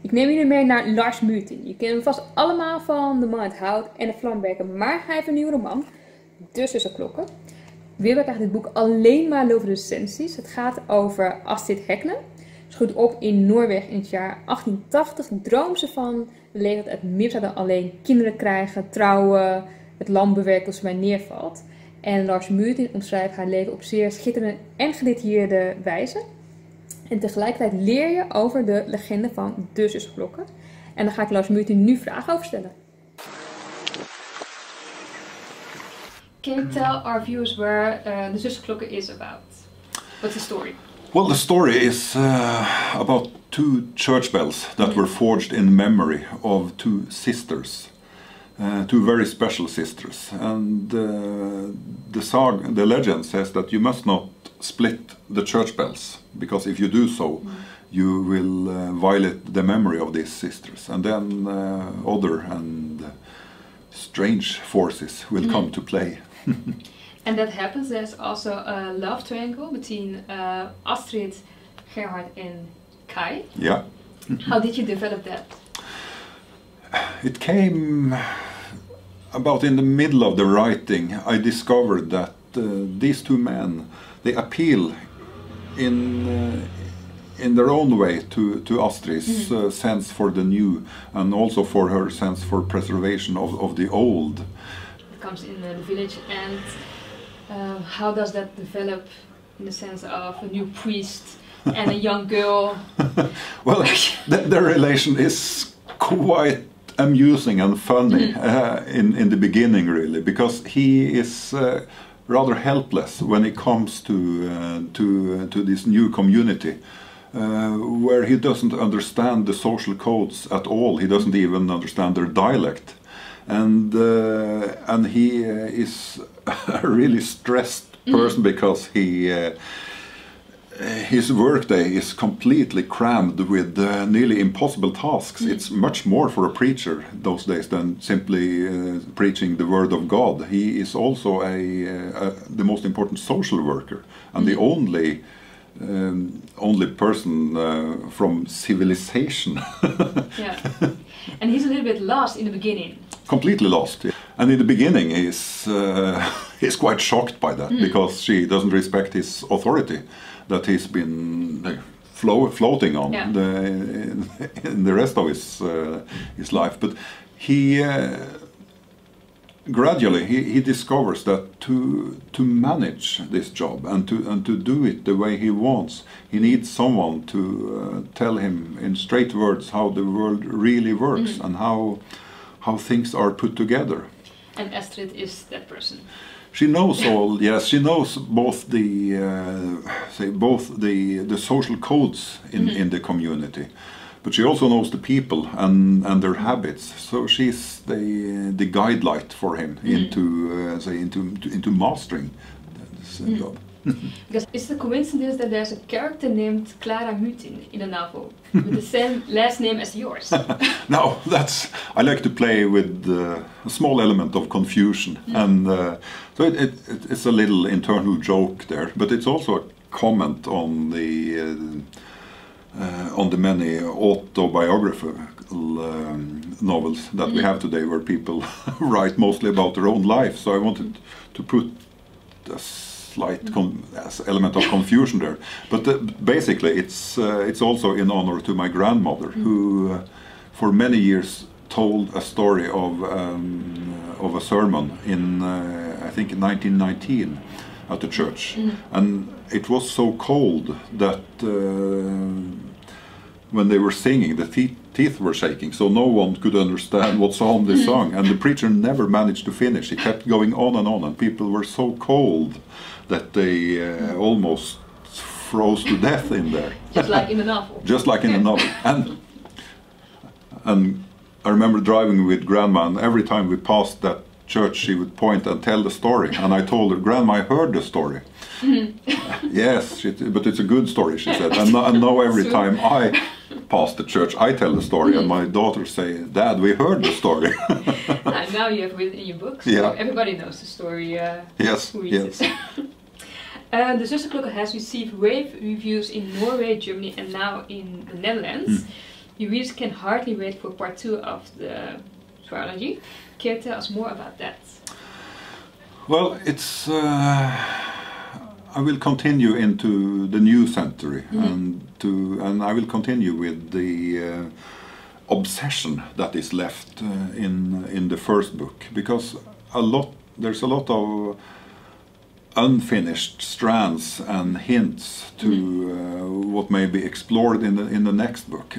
Ik neem jullie mee naar Lars Mytting. Je kent hem vast allemaal van De Man uit Hout en de Vlambekken, maar hij heeft een nieuwe roman, De Zusterklokken. Weer krijgt dit boek alleen maar over recensies. Het gaat over Astrid Hekne. Ze groeit op in Noorwegen in het jaar 1880. Droomt ze van een leven dat uit meer bestaat dan alleen kinderen krijgen, trouwen, het land bewerken als ze bij neervalt. En Lars Mytting omschrijft haar leven op zeer schitterende en gedetailleerde wijze. En tegelijkertijd leer je over de legende van de Zusterklokken. En daar ga ik Lars Mytting nu vragen over stellen. Can you tell our viewers where the Zusterklokken is about? What's the story? Well, the story is about two church bells that were forged in memory of two sisters. Two very special sisters, and the legend says that you must not split the church bells, because if you do so, you will violate the memory of these sisters, and then other and strange forces will come to play. And that happens. There's also a love triangle between Astrid, Gerhard, and Kai. Yeah. How did you develop that? It came about in the middle of the writing. I discovered that these two men, they appeal in their own way to Astrid's sense for the new, and also for her sense for preservation of the old. It comes in the village, and how does that develop in the sense of a new priest and a young girl? Well, their relation is quite amusing and funny in the beginning, really, because he is rather helpless when it comes to this new community, where he doesn't understand the social codes at all. He doesn't even understand their dialect, and he is a really stressed person because his workday is completely crammed with nearly impossible tasks. It's much more for a preacher those days than simply preaching the word of God. He is also the most important social worker, and the only person from civilization. Yeah, and he's a little bit lost in the beginning. Completely lost, and in the beginning he's quite shocked by that, because she doesn't respect his authority that he's been floating on in the rest of his life. But he gradually he discovers that to manage this job and to do it the way he wants, he needs someone to tell him in straight words how the world really works and how things are put together. And Astrid is that person. She knows all. Yes, she knows both the social codes in the community, but she also knows the people and their habits. So she's the guide light for him into mastering this job. Because it's a coincidence that there's a character named Clara Mytting in the novel with the same last name as yours. No, I like to play with a small element of confusion, and so it's a little internal joke there, but it's also a comment on the many autobiographical novels that we have today, where people write mostly about their own life. So I wanted to put a slight element of confusion there, but basically it's also in honor to my grandmother, who for many years told a story of a sermon in I think in 1919 at the church, and it was so cold that when they were singing, the teeth were shaking, so no one could understand what psalm they sung, and the preacher never managed to finish. He kept going on, and people were so cold that they almost froze to death in there. Just like in the novel. Just like in the novel. And I remember driving with Grandma, and every time we passed that church she would point and tell the story, and I told her, "Grandma, I heard the story." Yes, but it's a good story, she said. And now every time I pass the church, I tell the story, and my daughters say, "Dad, we heard the story." Now you have it in your books, so everybody knows the story. Yes, yes. The Zusterklokken has received rave reviews in Norway, Germany, and now in the Netherlands. Your readers can hardly wait for part 2 of the trilogy. Can you tell us more about that? Well, it's. I will continue into the new century, and I will continue with the obsession that is left in the first book, because there's a lot of unfinished strands and hints to what may be explored in the next book.